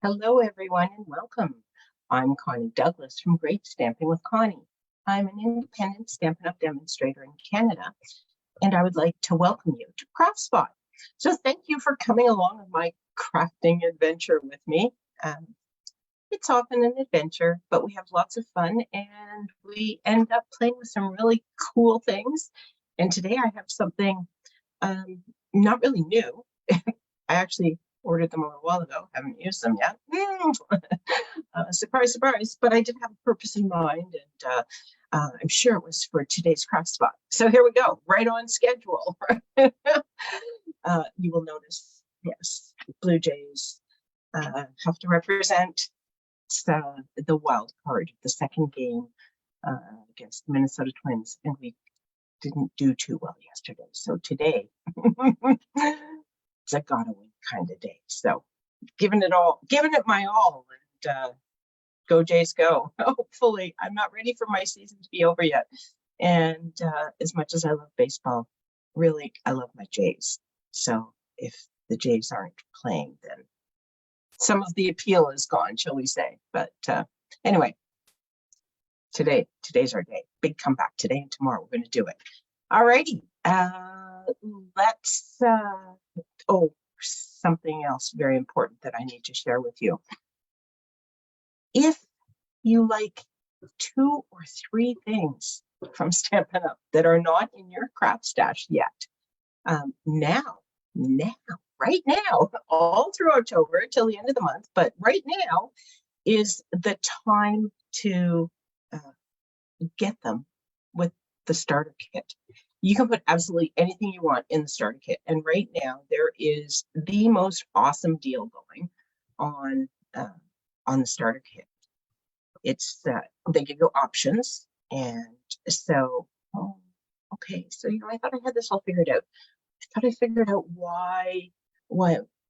Hello, everyone, and welcome. I'm Connie Douglas from Great Stamping with Connie. I'm an independent Stampin' Up! Demonstrator in Canada, and I would like to welcome you to CraftSpot. So thank you for coming along on my crafting adventure with me. It's often an adventure, but we have lots of fun, and we end up playing with some really cool things. And today I have something not really new. I actually ordered them a while ago, haven't used them yet. Surprise, surprise, but I did have a purpose in mind, and I'm sure it was for today's CraftSpot. So here we go, right on schedule. You will notice, yes, Blue Jays have to represent the wild card, the second game against the Minnesota Twins, and we didn't do too well yesterday. So today, it's a gotta win kind of day. So giving it my all, and go Jays go. Hopefully, I'm not ready for my season to be over yet. And as much as I love baseball, really, I love my Jays. So if the Jays aren't playing, then some of the appeal is gone, shall we say. But anyway, today's our day. Big comeback today and tomorrow. We're going to do it. All righty. Let's something else very important that I need to share with you. If you like 2 or 3 things from Stampin' Up! That are not in your craft stash yet, now, right now, all through October till the end of the month, but right now is the time to get them with the starter kit. You can put absolutely anything you want in the starter kit. And right now there is the most awesome deal going on the starter kit. It's they give you options. And so, okay. So, I thought I had this all figured out. I thought I figured out why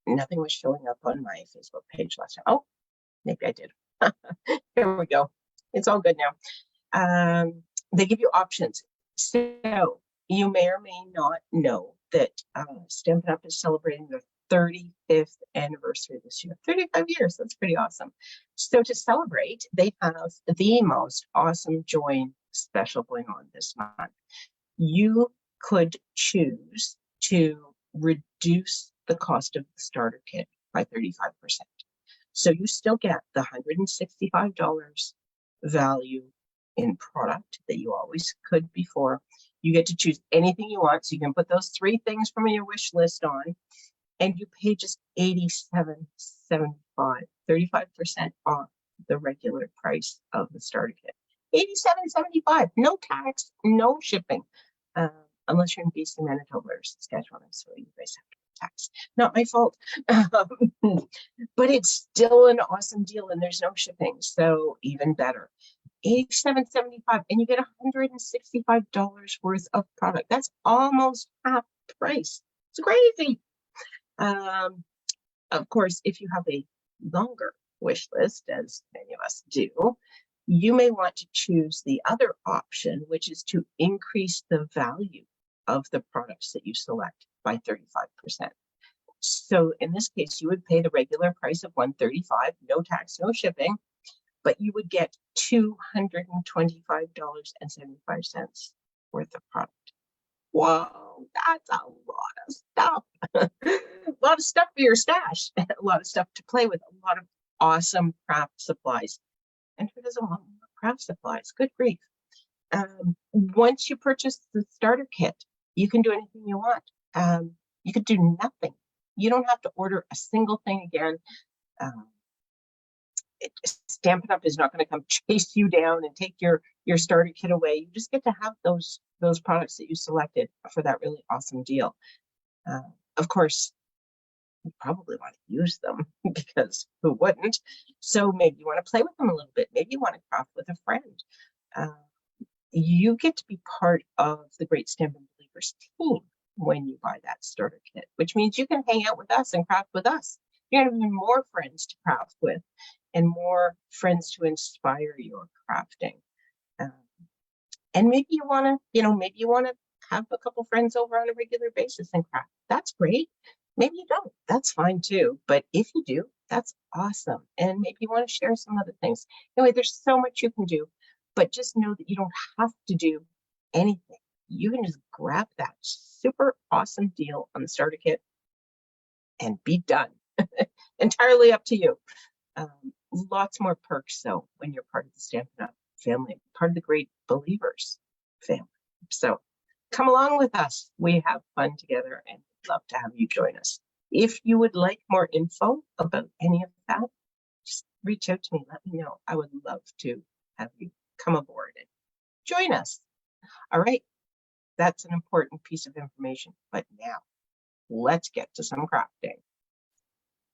nothing was showing up on my Facebook page last time. Oh, maybe I did. Here we go. It's all good now. They give you options. So you may or may not know that Stampin' Up! Is celebrating their 35th anniversary this year. 35 years, that's pretty awesome. So to celebrate, they have the most awesome join special going on this month. You could choose to reduce the cost of the starter kit by 35%. So you still get the $165 value in product that you always could before. You get to choose anything you want. So you can put those 3 things from your wish list on, and you pay just $87.75, 35% off the regular price of the starter kit. $87.75, no tax, no shipping, unless you're in BC, Manitoba, or Saskatchewan. So you guys have to pay tax. Not my fault. But it's still an awesome deal, and there's no shipping, so even better. $87.75, and you get $165 worth of product. That's almost half the price. It's crazy. Of course, if you have a longer wish list, as many of us do, you may want to choose the other option, which is to increase the value of the products that you select by 35%. So in this case, you would pay the regular price of $135, no tax, no shipping, but you would get $225.75 worth of product. Whoa, that's a lot of stuff. A lot of stuff for your stash, a lot of stuff to play with, a lot of awesome craft supplies. And who doesn't want more craft supplies? Good grief. Once you purchase the starter kit, you can do anything you want. You could do nothing. You don't have to order a single thing again. Stampin' Up! Is not going to come chase you down and take your starter kit away. You just get to have those products that you selected for that really awesome deal. Of course, you probably want to use them because who wouldn't? So maybe you want to play with them a little bit. Maybe you want to craft with a friend. You get to be part of the Great Stampin' Believers team when you buy that starter kit, which means you can hang out with us and craft with us. You're going to have even more friends to craft with and more friends to inspire your crafting. And maybe you want to, have a couple friends over on a regular basis and craft. That's great. Maybe you don't. That's fine too. But if you do, That's awesome. And maybe you want to share some other things. Anyway, there's so much you can do, but just know that you don't have to do anything. You can just grab that super awesome deal on the starter kit and be done. Entirely up to you. Lots more perks though when you're part of the Stampin' Up! Family, part of the Great Believers family. So come along with us. We have fun together and we'd love to have you join us. If you would like more info about any of that, just reach out to me. Let me know. I would love to have you come aboard and join us. All right. That's an important piece of information. But now let's get to some crafting.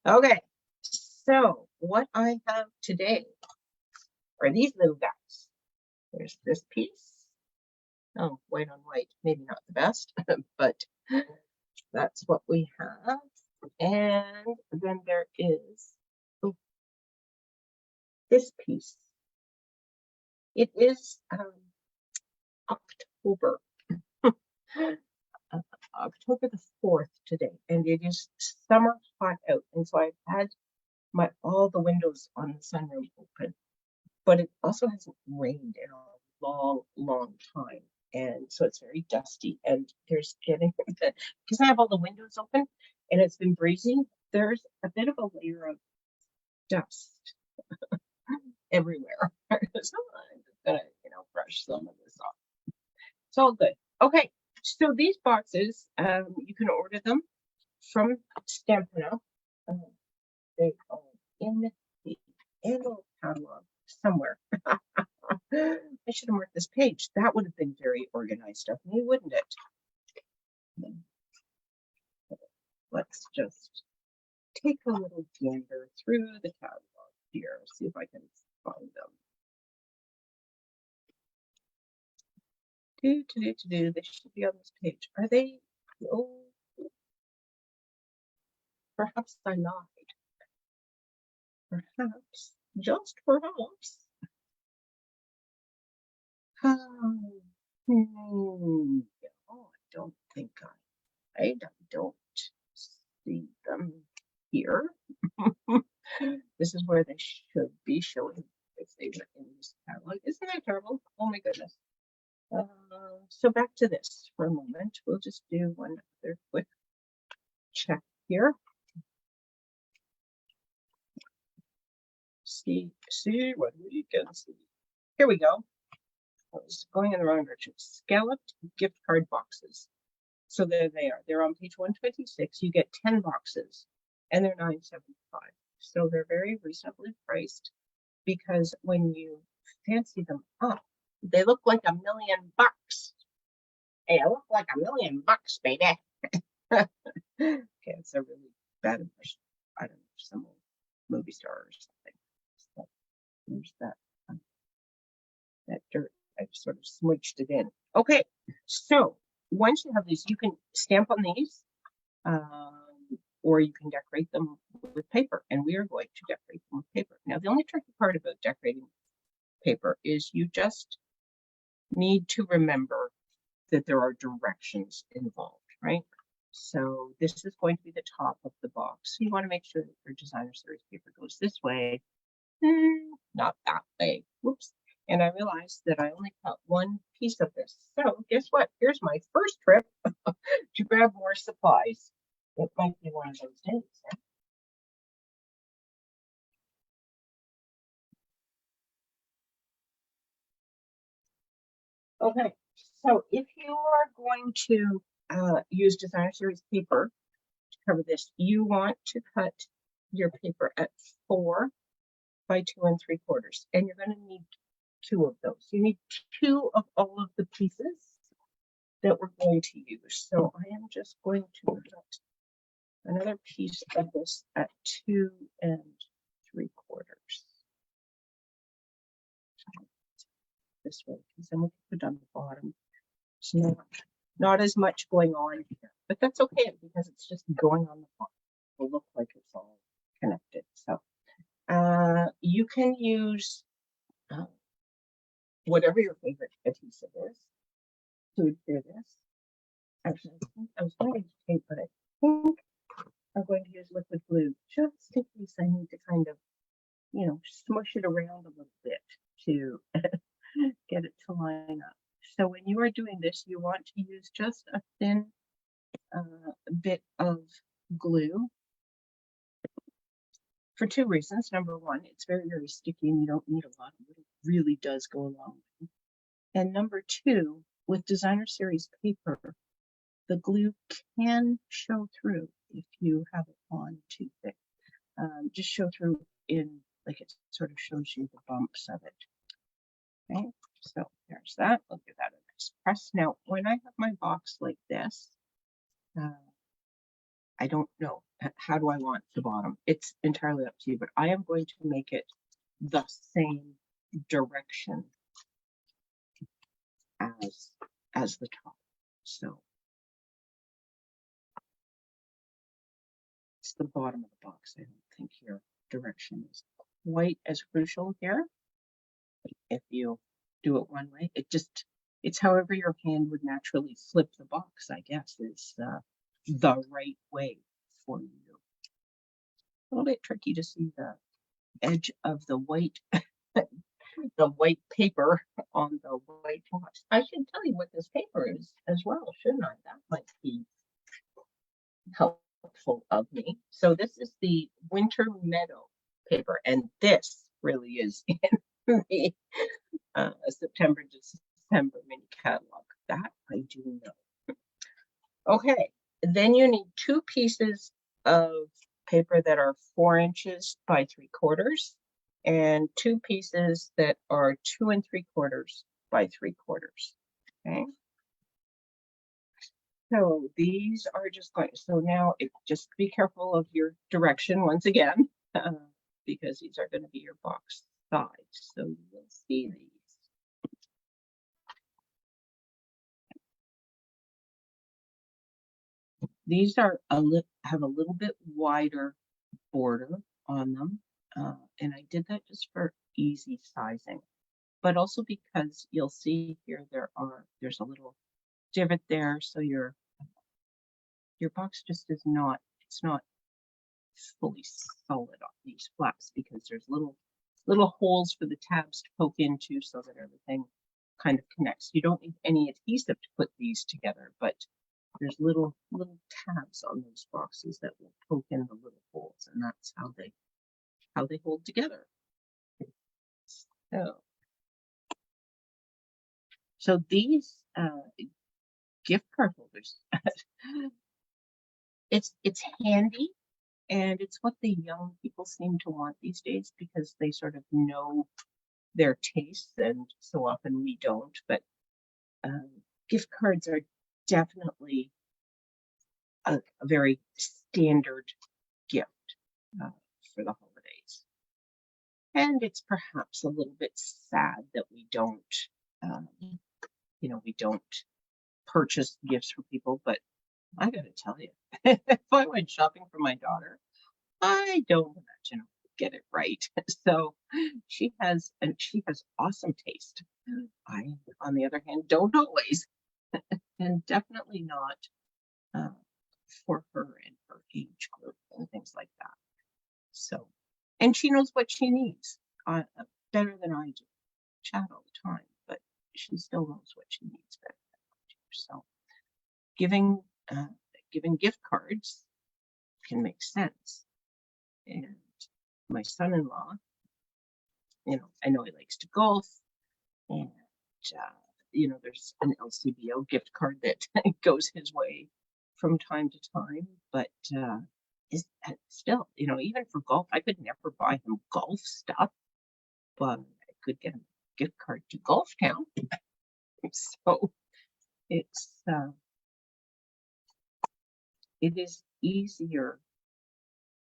Okay. So what I have today are these little guys. There's this piece. Oh, white on white, maybe not the best, but that's what we have. And then there is this piece. It is October. October the 4th today, and it is summer hot out. And so I've had all the windows on the sunroom open, but it also hasn't rained in a long time. And so it's very dusty, and there's getting, because I have all the windows open and it's been breezy, there's a bit of a layer of dust everywhere. So I'm just gonna, brush some of this off. It's all good. Okay, so these boxes, you can order them from Stampin' Up! They are in the annual catalog somewhere. I should have marked this page. That would have been very organized of me, wouldn't it? Let's just take a little gander through the catalog here, see if I can find them. They should be on this page. Are they? Oh, perhaps I lied. Perhaps, just perhaps. No, I don't think I don't see them here. This is where they should be showing if they were in this catalog. Isn't that terrible? Oh my goodness. So back to this for a moment. We'll just do one other quick check here. See what we can see. Here we go. I was going in the wrong direction. Scalloped gift card boxes. So there they are. They're on page 126. You get 10 boxes and they're $9.75. So they're very reasonably priced because when you fancy them up, they look like $1 million. Hey, I look like $1 million, baby. Okay, it's a really bad impression. I don't know, some old movie star or something. So there's that dirt. I just sort of smudged it in. Okay, so once you have these, you can stamp on these, or you can decorate them with paper. And we are going to decorate them with paper. Now, the only tricky part about decorating paper is you just need to remember that there are directions involved, right? So this is going to be the top of the box. You want to make sure that your designer series paper goes this way, not that way. Whoops. And I realized that I only cut one piece of this. So guess what? Here's my first trip to grab more supplies. It might be one of those days. Okay, so if you are going to use designer series paper to cover this, you want to cut your paper at 4 by 2 3/4, and you're going to need 2 of those. You need 2 of all of the pieces that we're going to use. So I am just going to cut another piece of this at 2 3/4. This way, because then we can put it on the bottom. It's not as much going on here, but that's okay because it's just going on the bottom. It'll look like it's all connected. So you can use whatever your favorite adhesive is to adhere this. Actually, I was going to use tape, but I think I'm going to use liquid glue just in case I need to kind of, smush it around a little bit to get it to line up. So when you are doing this, you want to use just a thin bit of glue for two reasons. Number one, it's very, very sticky and you don't need a lot of it. It really does go a long way. And number two, with designer series paper, the glue can show through if you have it on too thick. Just show through in, like, it sort of shows you the bumps of it. Okay, so there's that. I'll give that a nice press. Now, when I have my box like this, I don't know, how do I want the bottom? It's entirely up to you, but I am going to make it the same direction as the top. So it's the bottom of the box. I don't think your direction is quite as crucial here. If you do it one way, it's however your hand would naturally flip the box, I guess, is the right way for you. A little bit tricky to see the edge of the white the white paper on the white box. I should tell you what this paper is as well, shouldn't I? That might be helpful of me. So this is the Winter Meadow paper, and this really is in the September to December mini catalog. That I do know. Okay, then you need two pieces of paper that are 4 inches by 3/4 and two pieces that are 2 3/4 by 3/4. Okay. So these are just going, so now just be careful of your direction once again, because these are going to be your box sides. So you will see these. These are have a little bit wider border on them. And I did that just for easy sizing, but also because you'll see here there's a little divot there, so your box just is not, it's not fully solid on these flaps because there's little holes for the tabs to poke into so that everything kind of connects. You don't need any adhesive to put these together, but there's little tabs on those boxes that will poke in the little holes, and that's how they hold together. So these gift card holders, it's handy, and it's what the young people seem to want these days because they sort of know their tastes, and so often we don't. But gift cards are definitely a very standard gift for the holidays. And it's perhaps a little bit sad that we don't, we don't purchase gifts for people, but I gotta tell you, if I went shopping for my daughter, I don't imagine I would get it right. So she has awesome taste. I, on the other hand, don't always, and definitely not for her and her age group and things like that. So, and she knows what she needs better than I do. Chat all the time, but she still knows what she needs better than I do. So, giving gift cards can make sense. And my son-in-law, I know he likes to golf, and there's an LCBO gift card that goes his way from time to time, but is still, even for golf, I could never buy him golf stuff, but I could get him a gift card to Golf Town. So it is easier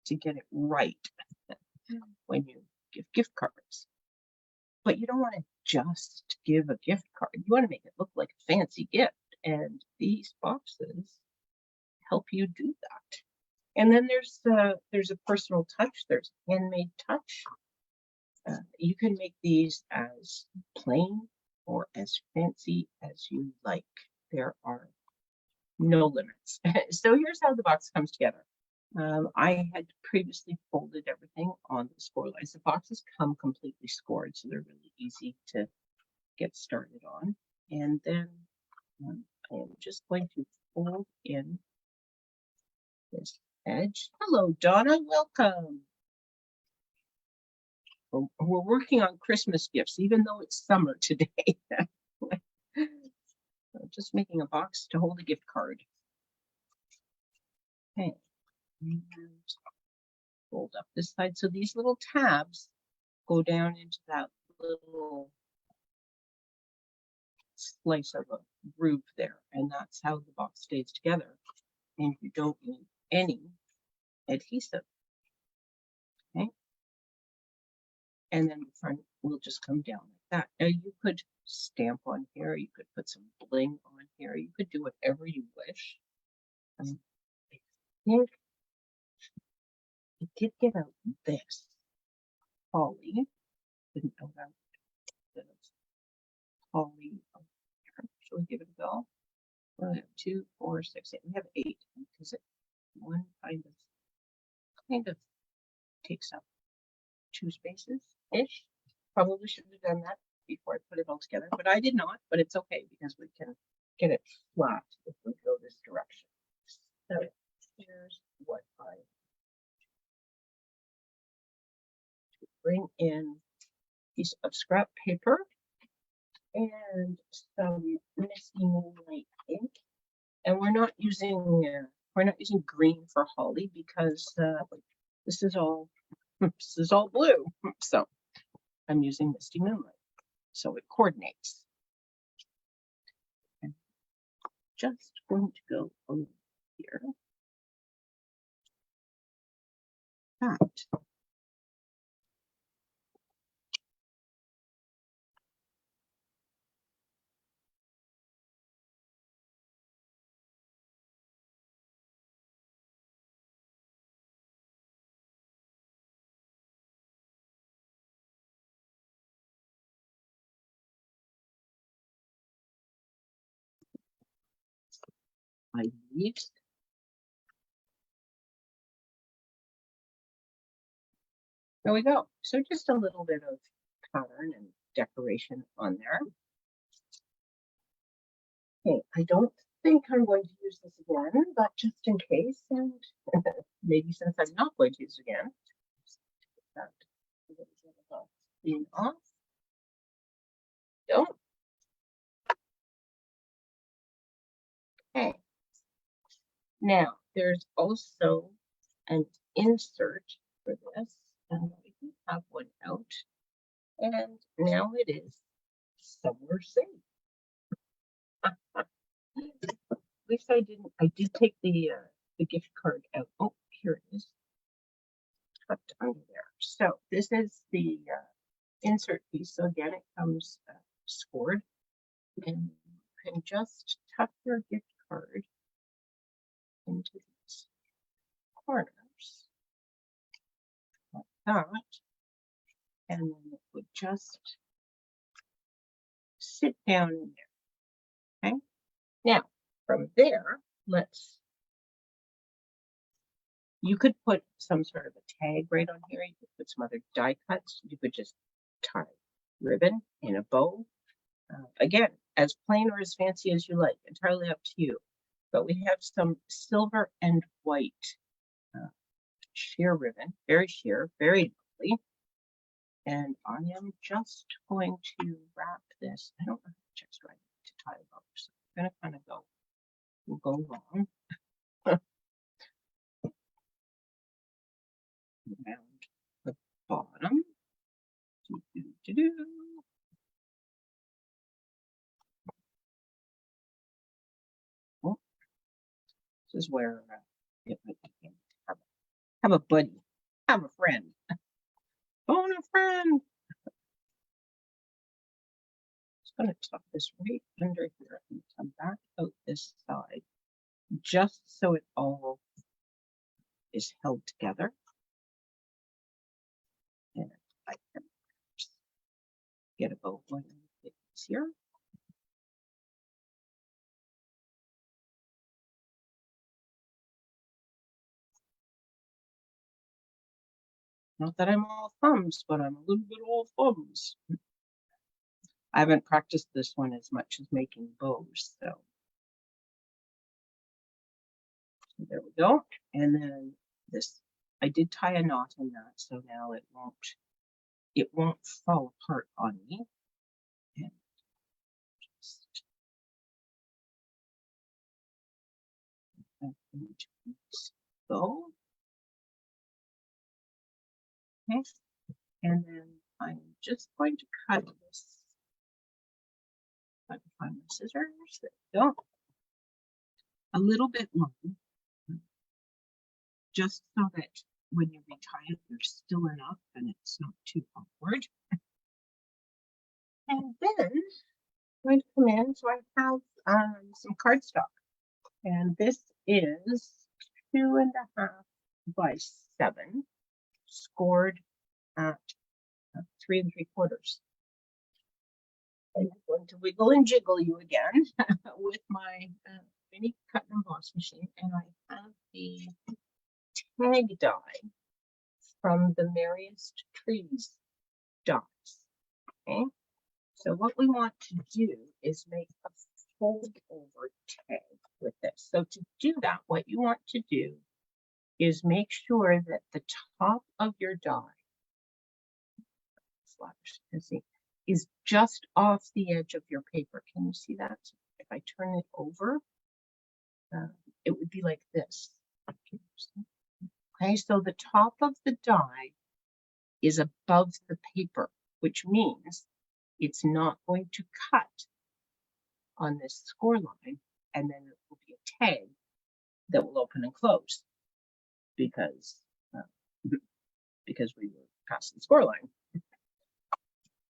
to get it right when you give gift cards. But you don't want to just give a gift card. You want to make it look like a fancy gift, and these boxes help you do that. And then there's a personal touch. There's handmade touch. You can make these as plain or as fancy as you like. There are no limits. So here's how the box comes together. I had previously folded everything on the score lines. The boxes come completely scored, so they're really easy to get started on. And then I am just going to fold in this edge. Hello, Donna, welcome. We're working on Christmas gifts, even though it's summer today. I'm just making a box to hold a gift card. Okay, and fold up this side. So these little tabs go down into that little slice of a groove there, and that's how the box stays together. And you don't need any adhesive. Okay, and then the front will just come down like that. Now you could stamp on here, you could put some bling on here, you could do whatever you wish. I think I did get out this holly. Didn't know that. Holly. Shall we give it a go? Well, we have 2, 4, 6, 8. We have 8 because it one kind of takes up 2 spaces ish. Probably should have done that before I put it all together, but I did not. But it's okay because we can get it flat if we go this direction. So here's what I bring in: a piece of scrap paper and some Misty Moonlight ink. And we're not using green for holly because this is all blue. So I'm using Misty Moonlight, so it coordinates. I'm just going to go over here. That. I need. There we go. So just a little bit of pattern and decoration on there. Okay, I don't think I'm going to use this again, but just in case, and maybe since I'm not going to use it again, that clean off. Don't. Okay. Now there's also an insert for this, and we can have one out. And now it is somewhere safe. At least I didn't. I did take the gift card out. Oh, here it is, tucked under there. So this is the insert piece. So again, it comes scored, and you can just tuck your gift card into these corners like that, and then it would just sit down in there. Okay. Now from there, you could put some sort of a tag right on here. You could put some other die cuts. You could just tie ribbon in a bow. Again, as plain or as fancy as you like, entirely up to you. But we have some silver and white sheer ribbon, very sheer, very lovely. And I am just going to wrap this. I don't know how much extra I need to tie a bow, so I'm going to kind of go. We'll go long. Around the bottom. Oh, this is where it might be have a buddy, have a friend, phone a friend. Just going to tuck this right under here and come back out this side, just so it all is held together. And I can get a bow going here. Not that I'm all thumbs, but I'm a little bit all thumbs. I haven't practiced this one as much as making bows, so there we go. And then this, I did tie a knot in that, so now it won't fall apart on me. And just go. Okay. And then I'm just going to cut this. If I can find my scissors, there we go. A little bit long, just so that when you retie it, there's still enough and it's not too awkward. And then I'm going to come in, so I have some cardstock, and this is 2.5 by 7, scored at 3 3/4. I'm going to wiggle and jiggle you again with my mini cut and emboss machine, and I have the tag die from the Merriest Trees dies. Okay, so what we want to do is make a fold over tag with this. So to do that, what you want to do is make sure that the top of your die is just off the edge of your paper. Can you see that? If I turn it over, it would be like this. Okay, so the top of the die is above the paper, which means it's not going to cut on this score line, and then it will be a tag that will open and close because we were past the score line.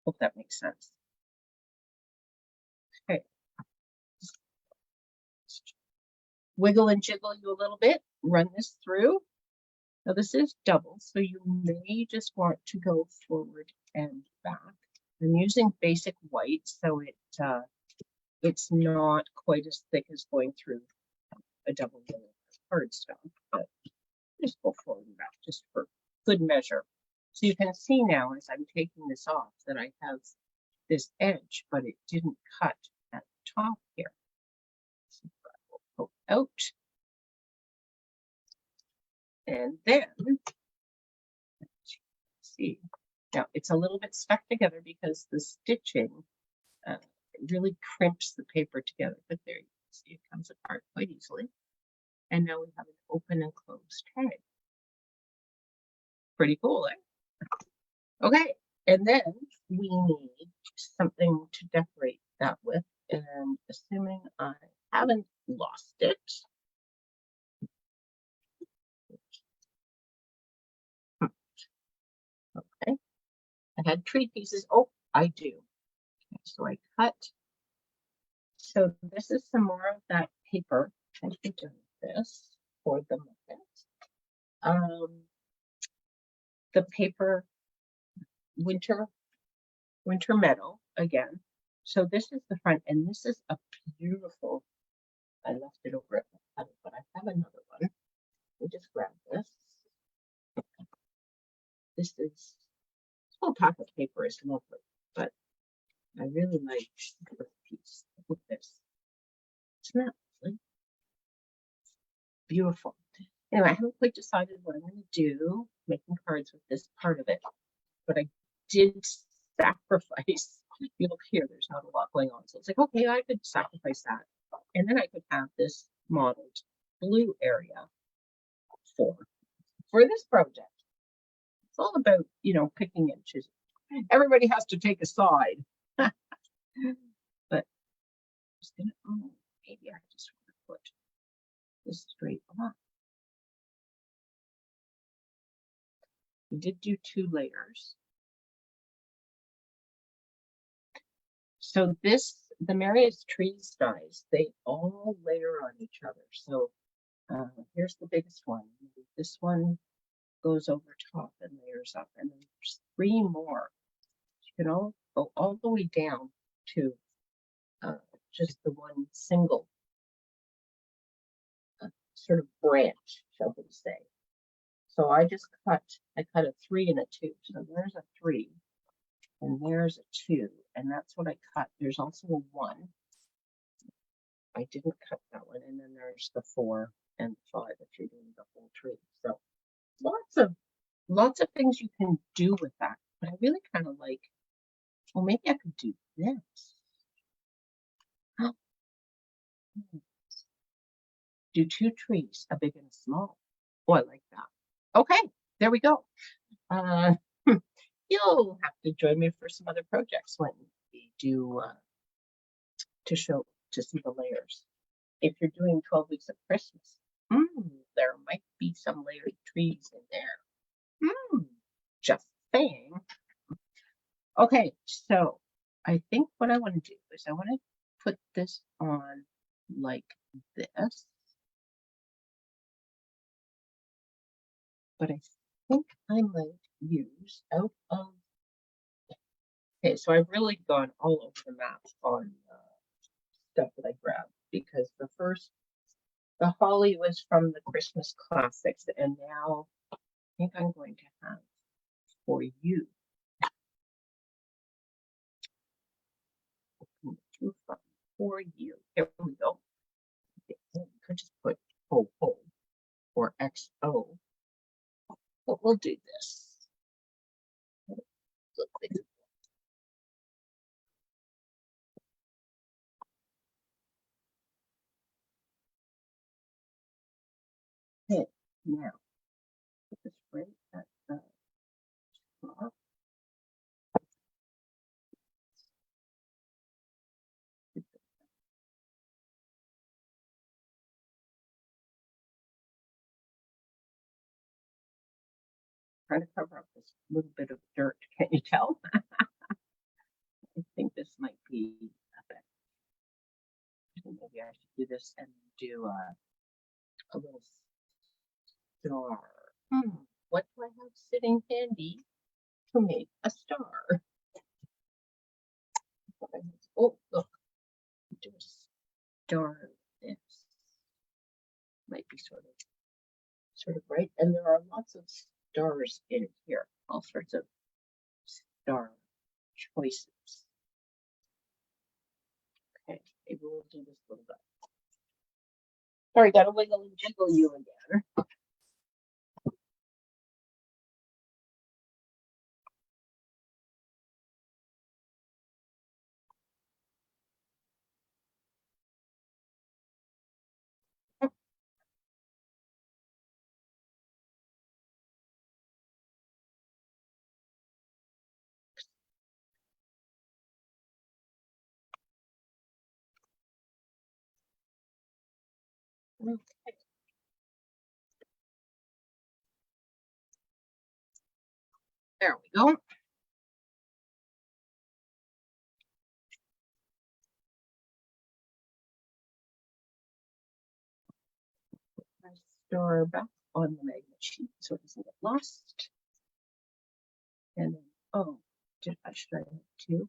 Hope that makes sense. Okay. Wiggle and jiggle you a little bit, run this through. Now this is double, so you may just want to go forward and back. I'm using basic white, so it's not quite as thick as going through a double layer of cardstock, but just go forward and back just for good measure. So you can see now as I'm taking this off that I have this edge, but it didn't cut at the top here. So I will pull out. And then, see, now it's a little bit stuck together because the stitching really crimps the paper together, but there you can see it comes apart quite easily. And now we have an open and closed tag. Pretty cool, eh? Okay, and then we need something to decorate that with, and assuming I haven't lost it. Okay, I had tree pieces. Oh, I do. Okay, so I cut. So this is some more of that paper. I should do this for the moment. The paper winter meadow again. So this is the front, and this is a beautiful. I left it over at the cutter, but I have another one. We just grab this. This is this whole pack of paper is lovely, but I really like this piece with this. Isn't that lovely? Beautiful. Anyway, I haven't quite decided what I'm going to do making cards with this part of it, but I did sacrifice. You look here, there's not a lot going on. So it's like, okay, I could sacrifice that. And then I could have this modeled blue area for this project. It's all about, picking and choosing. Everybody has to take a side. But I'm just gonna, maybe I just want to put this straight on. We did do 2 layers. So the Merriest Trees dies, they all layer on each other. So here's the biggest one. This one goes over top and layers up, and then there's 3 more. You can all go all the way down to just the one single sort of branch, shall we say. So I cut a 3 and a 2. So there's a 3 and there's a 2, and that's what I cut. There's also a 1. I didn't cut that one, and then there's the 4 and 5 if you're doing the whole tree. So lots of things you can do with that. But I really kind of like, well, maybe I could do this. Do 2 trees, a big and a small. Oh, I like that. Okay, there we go. You'll have to join me for some other projects when we do to see the layers. If you're doing 12 weeks of Christmas, there might be some layered trees in there. Just saying. Okay, so I think what I want to do is I want to put this on like this. But I think I might use out of. Okay, so I've really gone all over the map on stuff that I grabbed because the holly was from the Christmas classics, and now I think I'm going to have for you. For you. Here we go. You could just put ho ho or XO. But we'll do this. Look like okay, now put this right at the top. Trying to cover up this little bit of dirt. Can you tell? I think this might be a bit. Maybe I should do this and do a little star. What do I have sitting handy to make a star? Oh, look. Do a star. This might be sort of bright, and there are lots of stars in here. All sorts of star choices. Okay, maybe we'll do this a little bit. Sorry, gotta wiggle and jiggle you again. Okay. There we go. Star back on the magnet sheet so it doesn't get lost. And then, oh, should I have 2?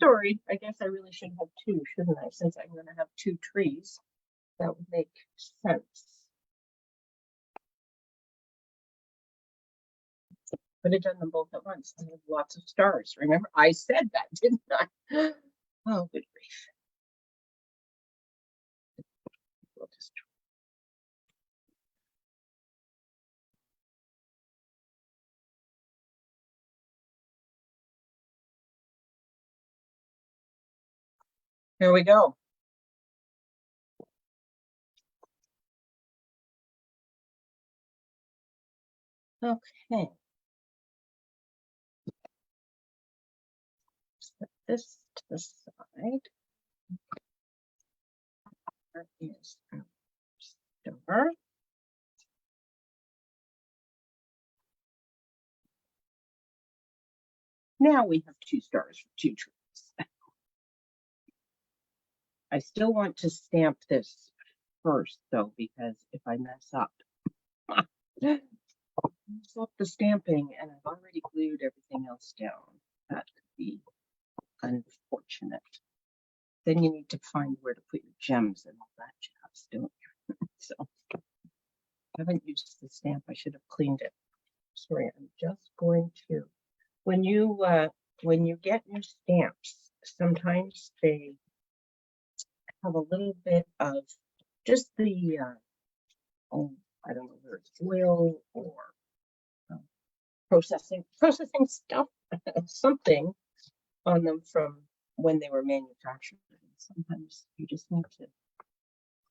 Sorry, I guess I really should have 2, shouldn't I? Since I'm going to have 2 trees, that would make sense. Could have done them both at once. I have lots of stars. Remember, I said that, didn't I? Oh, good grief. We'll just Here we go. Okay. Put this to the side. There is our star. Now we have 2 stars for 2 trees. I still want to stamp this first, though, because if I mess up the stamping and I've already glued everything else down, that could be unfortunate. Then you need to find where to put your gems and all that jazz, don't you? So haven't used the stamp. I should have cleaned it. Sorry, I'm just going to, when you get new stamps, sometimes they have a little bit of just the, oh, I don't know whether it's oil or processing stuff, something on them from when they were manufactured. And sometimes you just need to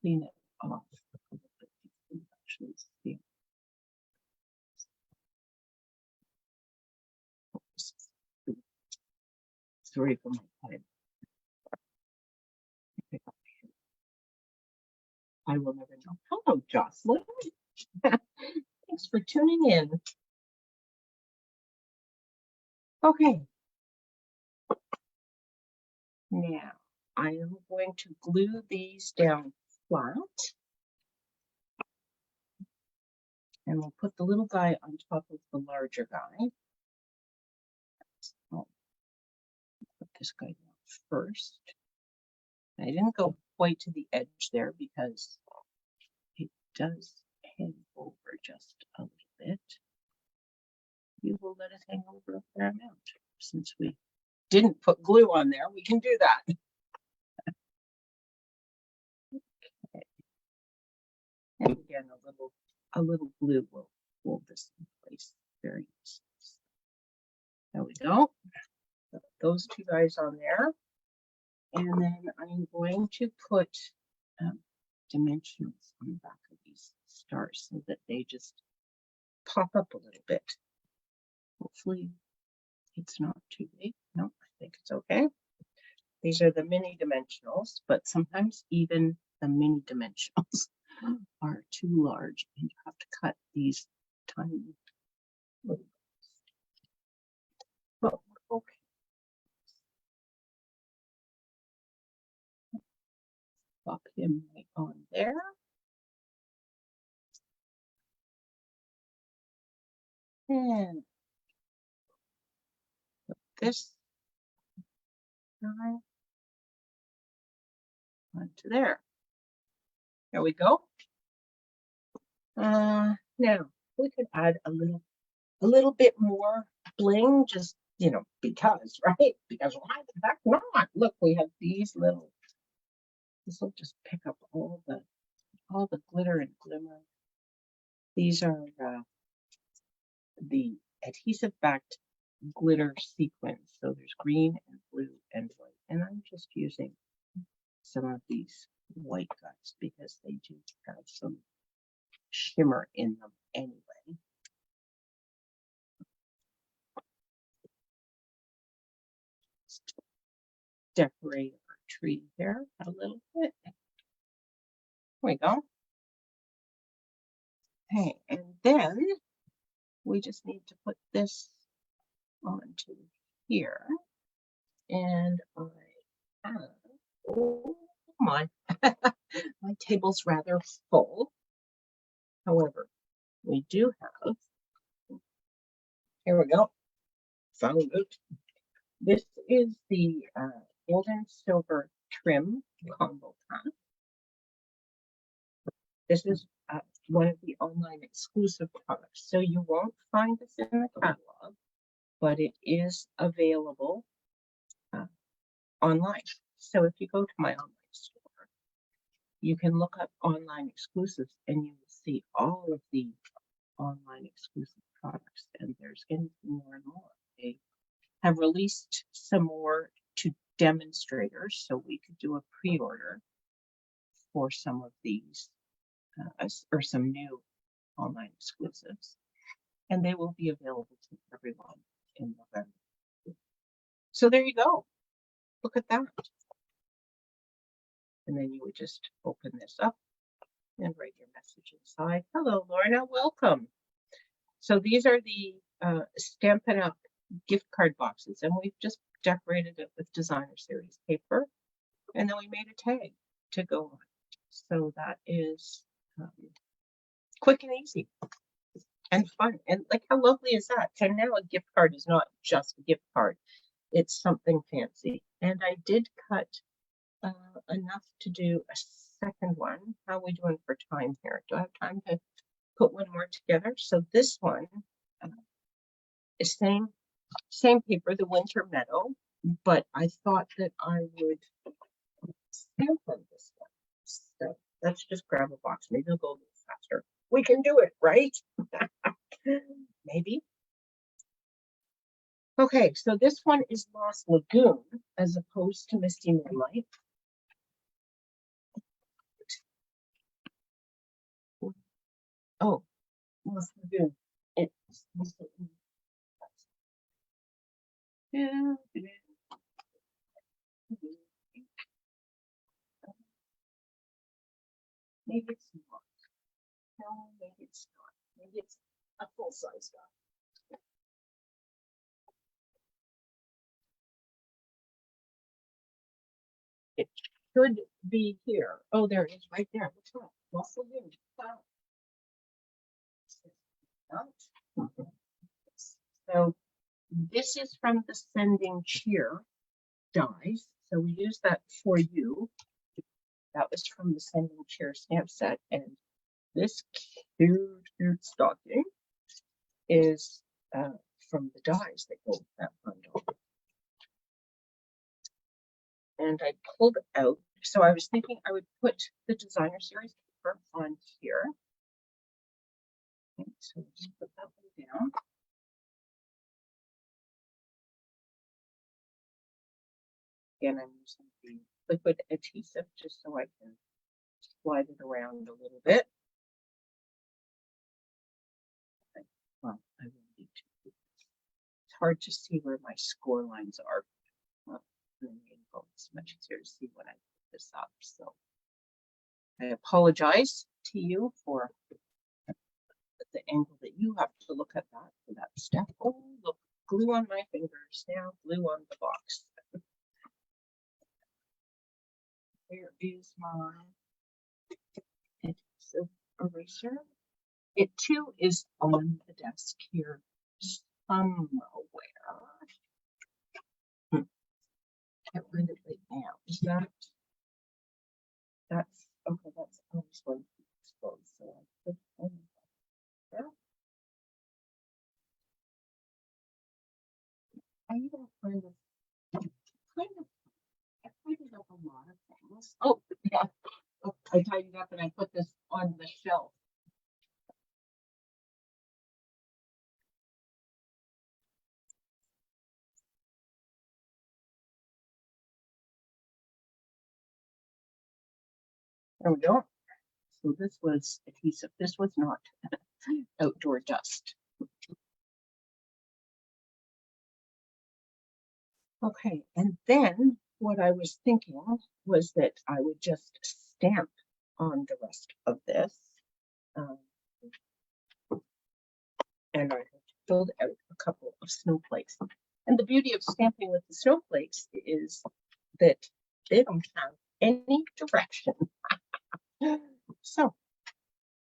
clean it off a little bit. You can actually see. Sorry for my time. I will never know. Hello, Jocelyn. Thanks for tuning in. Okay. Now, I am going to glue these down flat. And we'll put the little guy on top of the larger guy. I'll put this guy down first. I didn't go quite to the edge there because it does hang over just a little bit. We will let it hang over a fair amount. Since we didn't put glue on there, we can do that. Okay. And again, a little glue will hold this in place very nicely. There we go. Put those two guys on there. And then I'm going to put dimensionals on the back of these stars so that they just pop up a little bit. Hopefully it's not too big. No, I think it's okay. These are the mini dimensionals, but sometimes even the mini dimensionals are too large and you have to cut these tiny little ones. Oh, okay. Pop him right on there. And put this guy onto there. There we go. Now we could add a little bit more bling, just because, right? Because why the heck not? Look, we have these little. This will just pick up all the glitter and glimmer. These are the adhesive backed glitter sequins. So there's green and blue and white, and I'm just using some of these white guys because they do have some shimmer in them anyway. Just decorate our tree here a little bit. There we go. Okay, and then we just need to put this onto here. And I have, oh my, my table's rather full. However, we do have, here we go, found it. This is the gold and silver trim combo pack. This is one of the online exclusive products. So you won't find this in the catalog, but it is available online. So if you go to my online store, you can look up online exclusives and you will see all of the online exclusive products. And there's getting more and more. They have released some more to demonstrators, so we could do a pre-order for some of these or some new online exclusives, and they will be available to everyone in November. So there you go. Look at that. And then you would just open this up and write your message inside. Hello, Lorna, welcome. So these are the Stampin' Up! Gift card boxes, and we've just decorated it with designer series paper, and then we made a tag to go on. So that is quick and easy and fun. And like, how lovely is that? So now a gift card is not just a gift card, it's something fancy. And I did cut enough to do a second one. How are we doing for time here? Do I have time to put one more together. So this one is same paper, the Winter Meadow, but I thought that I would stamp on this one. So let's just grab a box. Maybe it'll go a little faster. We can do it, right? Maybe. Okay, so this one is Lost Lagoon as opposed to Misty Moonlight. Oh, Lost Lagoon. It's maybe it's not. No, maybe it's not. Maybe it's a full-size dog. It should be here. Oh, there it is, right there. Which one? Lost Lagoon. So this is from the Sending Cheer dies. So we use that for you. That was from the Sending Cheer stamp set. And this cute stocking is from the dies that go with that bundle. And I pulled out, so I was thinking I would put the Designer Series paper on here. Okay, so just put that one down. Again, I'm using the liquid adhesive just so I can slide it around a little bit. Okay. Well, I will need to. It's hard to see where my score lines are. Well, it's much easier to see when I put this up. So I apologize to you for the angle that you have to look at that for that step. Oh, look, glue on my fingers now, glue on the box. Where is my adhesive eraser? It too is on the desk here somewhere. Can't find it right now. Is that's okay? That's always going to be exposed. So I put on there. I even find it kind of. I tidied up a lot of things. Oh yeah. Oh, I tidied up and I put this on the shelf. There we go. So this was adhesive. This was not outdoor dust. Okay, and then what I was thinking was that I would just stamp on the rest of this. And I filled out a couple of snowflakes. And the beauty of stamping with the snowflakes is that they don't have any direction. So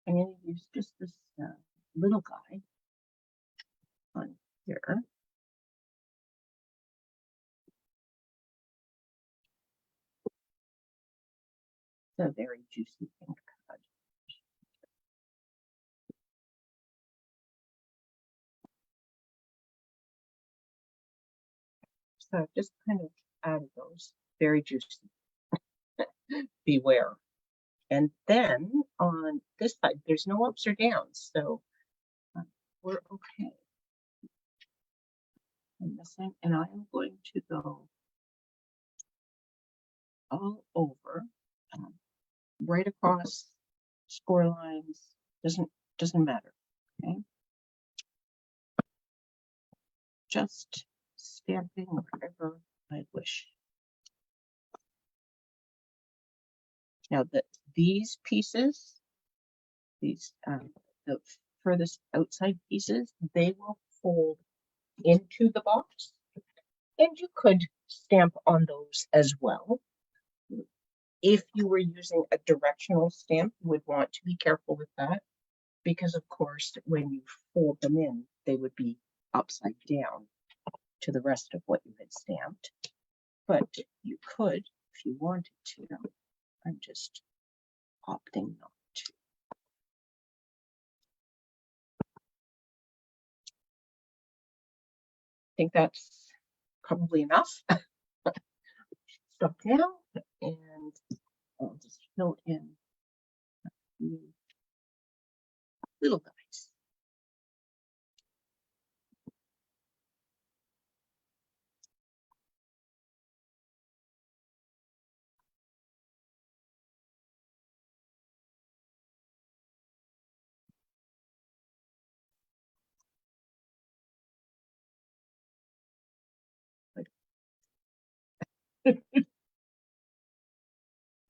I'm going to use just this little guy on here. It's a very juicy pink card. So I've just kind of added those. Very juicy. Beware. And then on this side, there's no ups or downs, so we're okay. I'm missing, and I am going to go all over, right across score lines. Doesn't matter. Okay, just stamping wherever I wish. Now that these pieces, these the furthest outside pieces, they will fold into the box, and you could stamp on those as well. If you were using a directional stamp, you would want to be careful with that, because of course, when you fold them in, they would be upside down to the rest of what you had stamped. But you could, if you wanted to. I'm just opting not to. think that's probably enough. Stop now, and I'll just fill in the little guys.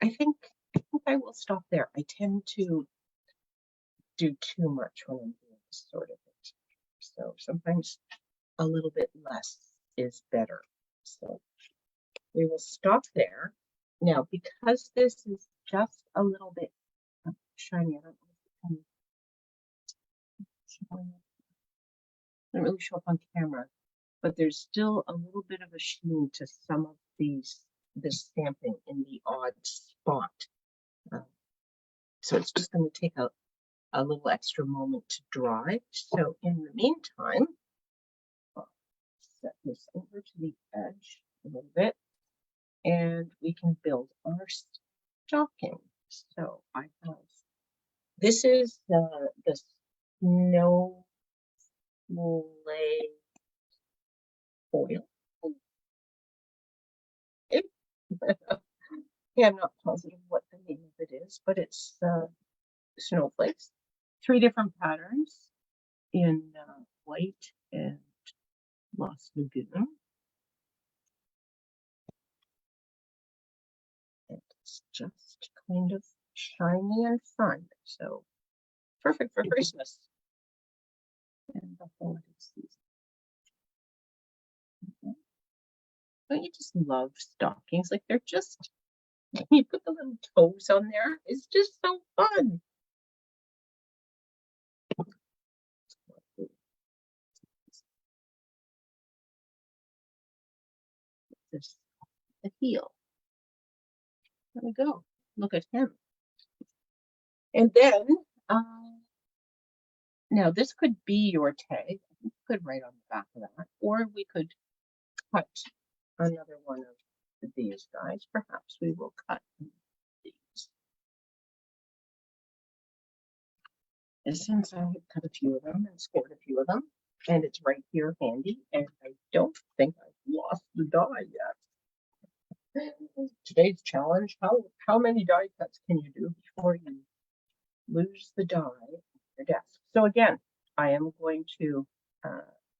I think I will stop there. I tend to do too much when I'm doing this sort of thing. So sometimes a little bit less is better. So we will stop there. Now, because this is just a little bit shiny, I don't know if it doesn't really show up on camera, but there's still a little bit of a sheen to some of this stamping in the odd spot. So it's just going to take a little extra moment to dry. So in the meantime, I'll set this over to the edge a little bit, and we can build our stocking. So I have, this is the snow lay foil. Yeah, I'm not positive what the name of it is, but it's snowflakes. 3 different patterns in white and Lost Lagoon. It's just kind of shiny and fun, so perfect for Christmas and the holiday season. Don't you just love stockings? Like, they're just, you put the little toes on there, it's just so fun. This, the heel. There we go. Look at him. And then, now this could be your tag. We could write on the back of that, or we could cut another one of these guys. Perhaps we will cut these. And since I have cut a few of them and scored a few of them, and it's right here handy, and I don't think I've lost the die yet. Today's challenge, how many die cuts can you do before you lose the die on your desk? So again, I am going to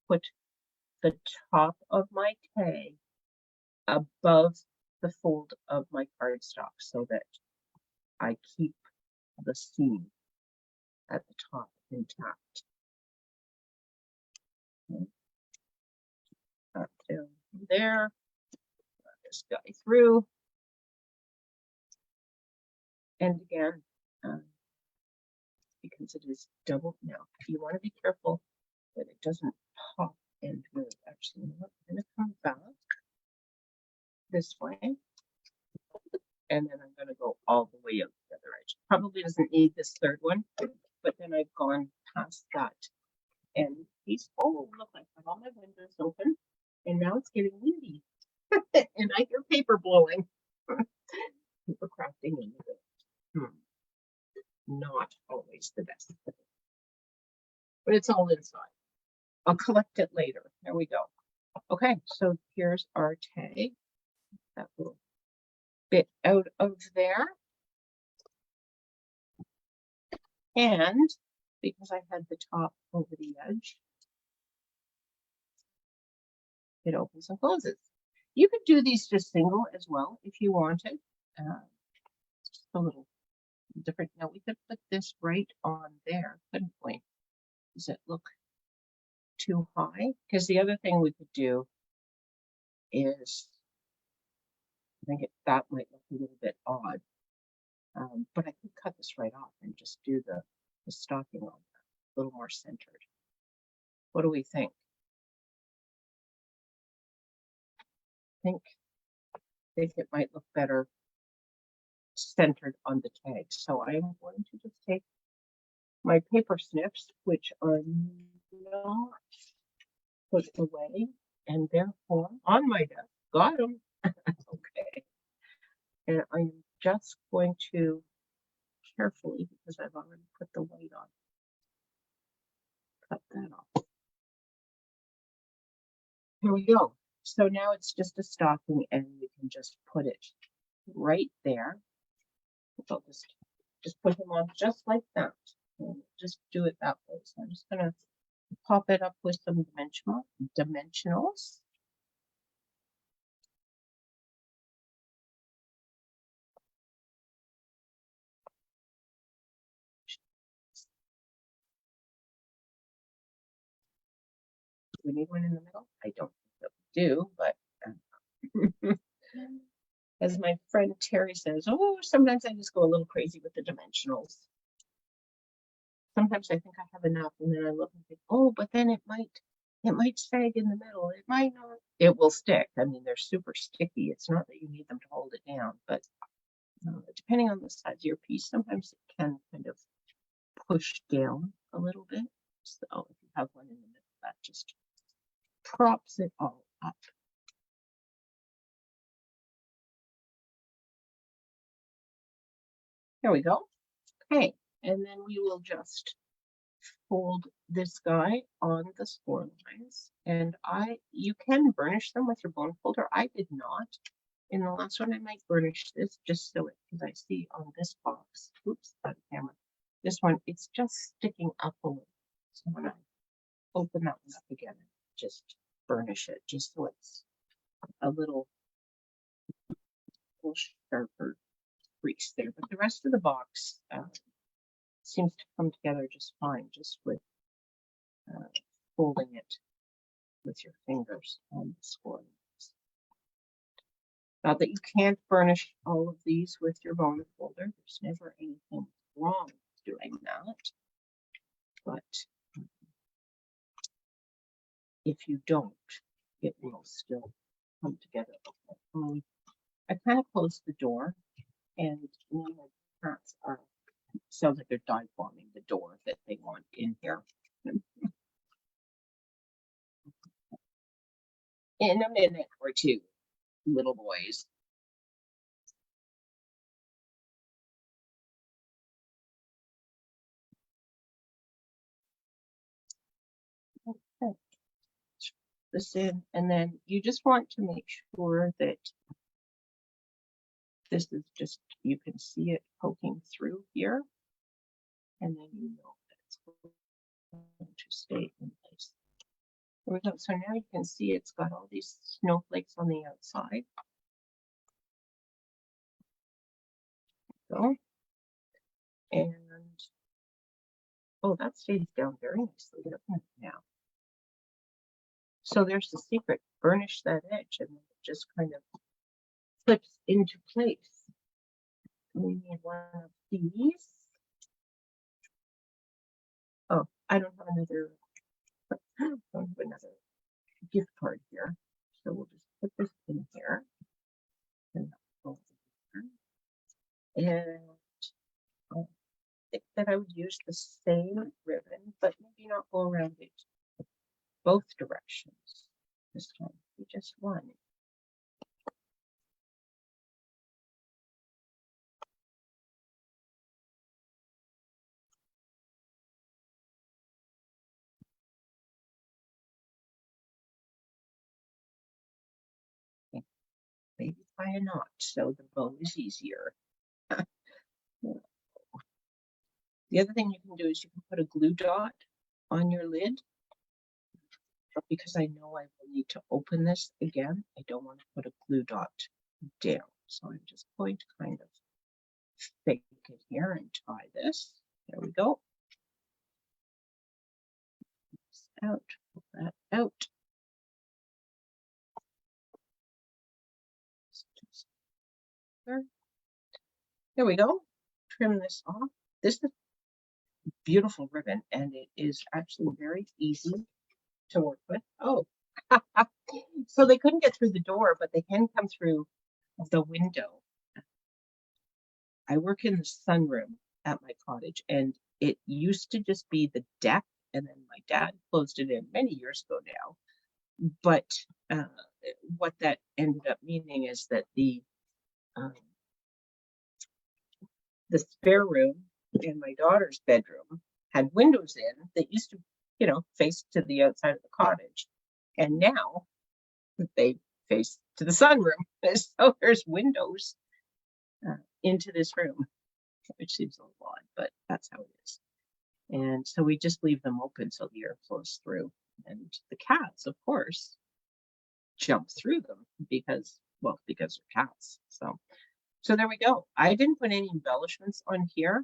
put the top of my tag above the fold of my cardstock so that I keep the seam at the top intact. Up to there, this guy through, and again, because it is double. Now, you want to be careful that it doesn't pop and move. Actually, you know what? I'm going to come back this way, and then I'm going to go all the way out the other edge. Probably doesn't need this third one, but then I've gone past that. And he's, oh, look, I have all my windows open, and now it's getting windy, and I hear paper blowing. Paper crafting in the not always the best, but it's all inside. I'll collect it later. There we go. Okay, so here's our tag. That little bit out of there. And because I had the top over the edge, it opens and closes. You could do these just single as well if you wanted. Just a little different. Now we could put this right on there, couldn't we? Does it look too high? Because the other thing we could do is, I think that might look a little bit odd, but I could cut this right off and just do the stocking on that, a little more centered. What do we think? I think it might look better centered on the tag. So I am going to just take my paper snips, which are not put away, and therefore on my desk. Got them. Okay. And I'm just going to carefully, because I've already put the white on, cut that off. Here we go. So now it's just a stocking and we can just put it right there. I'll just put him on just like that. And just do it that way. So I'm just gonna pop it up with some dimensionals. Do we need one in the middle? I don't think that we do, but as my friend Terry says, oh, sometimes I just go a little crazy with the dimensionals. Sometimes I think I have enough, and then I look and think, oh, but then it might sag in the middle. It might not. It will stick. I mean, they're super sticky. It's not that you need them to hold it down, but depending on the size of your piece, sometimes it can kind of push down a little bit. So if you have one in the middle, that just props it all up. There we go. Okay, and then we will just fold this guy on the score lines, and you can burnish them with your bone folder. I did not. In the last one, I might burnish this just so it, because I see on this box, oops, that camera, this one, it's just sticking up a little. So when I open that one up again, just burnish it, just so it's a little sharper crease there. But the rest of the box seems to come together just fine, just with folding it with your fingers on the score lines. Not that you can't burnish all of these with your bone folder. There's never anything wrong with doing that. But if you don't, it will still come together. I kind of closed the door, and my cats are, sounds like they're dive bombing the door that they want in here. In a minute or two, little boys. Okay. This in, and then you just want to make sure that this is just, you can see it poking through here, and then you know that it's going to stay in place. There we go. So now you can see it's got all these snowflakes on the outside. Go. And oh, that stays down very nicely, doesn't it now? So there's the secret. Burnish that edge and it just kind of flips into place. We need one of these. Oh, I don't have another gift card here. So we'll just put this in here. And I think that I would use the same ribbon, but maybe not go around it both directions this time. Just one. Maybe tie a knot so the bow is easier. The other thing you can do is you can put a glue dot on your lid. But because I know I will need to open this again, I don't want to put a glue dot down. So I'm just going to kind of fake it here and tie this. There we go. Out, pull that out. There we go. Trim this off. This is beautiful ribbon, and it is actually very easy to work with. Oh, so they couldn't get through the door, but they can come through the window. I work in the sunroom at my cottage, and it used to just be the deck, and then my dad closed it in many years ago now. But what that ended up meaning is that um, the spare room in my daughter's bedroom had windows in that used to, face to the outside of the cottage. And now they face to the sunroom. So there's windows into this room, which seems a little odd, but that's how it is. And so we just leave them open so the air flows through. And the cats, of course, jump through them because they're cats. So there we go. I didn't put any embellishments on here.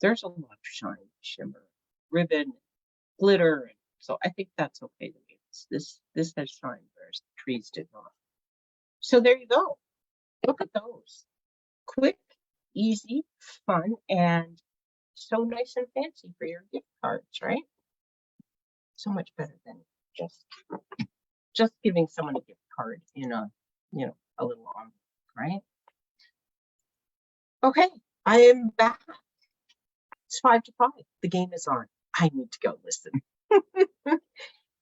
There's a lot of shine, shimmer, ribbon, glitter. So I think that's okay to me. This has shine, whereas the trees did not. So there you go. Look at those. Quick, easy, fun, and so nice and fancy for your gift cards, right? So much better than just giving someone a gift card in a little envelope, right? Okay, I am back. It's 5 to 5. The game is on. I need to go listen.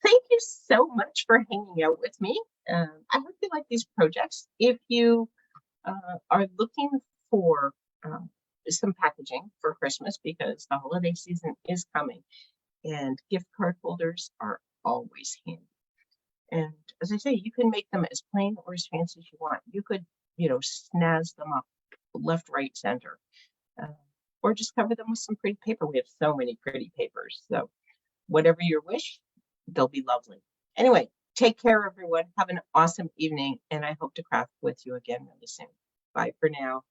Thank you so much for hanging out with me. I hope you like these projects. If you are looking for some packaging for Christmas, because the holiday season is coming and gift card holders are always handy. And as I say, you can make them as plain or as fancy as you want. You could, snazz them up left, right, center, or just cover them with some pretty paper. We have so many pretty papers. So whatever your wish, they'll be lovely. Anyway, take care, everyone. Have an awesome evening, and I hope to craft with you again really soon. Bye for now.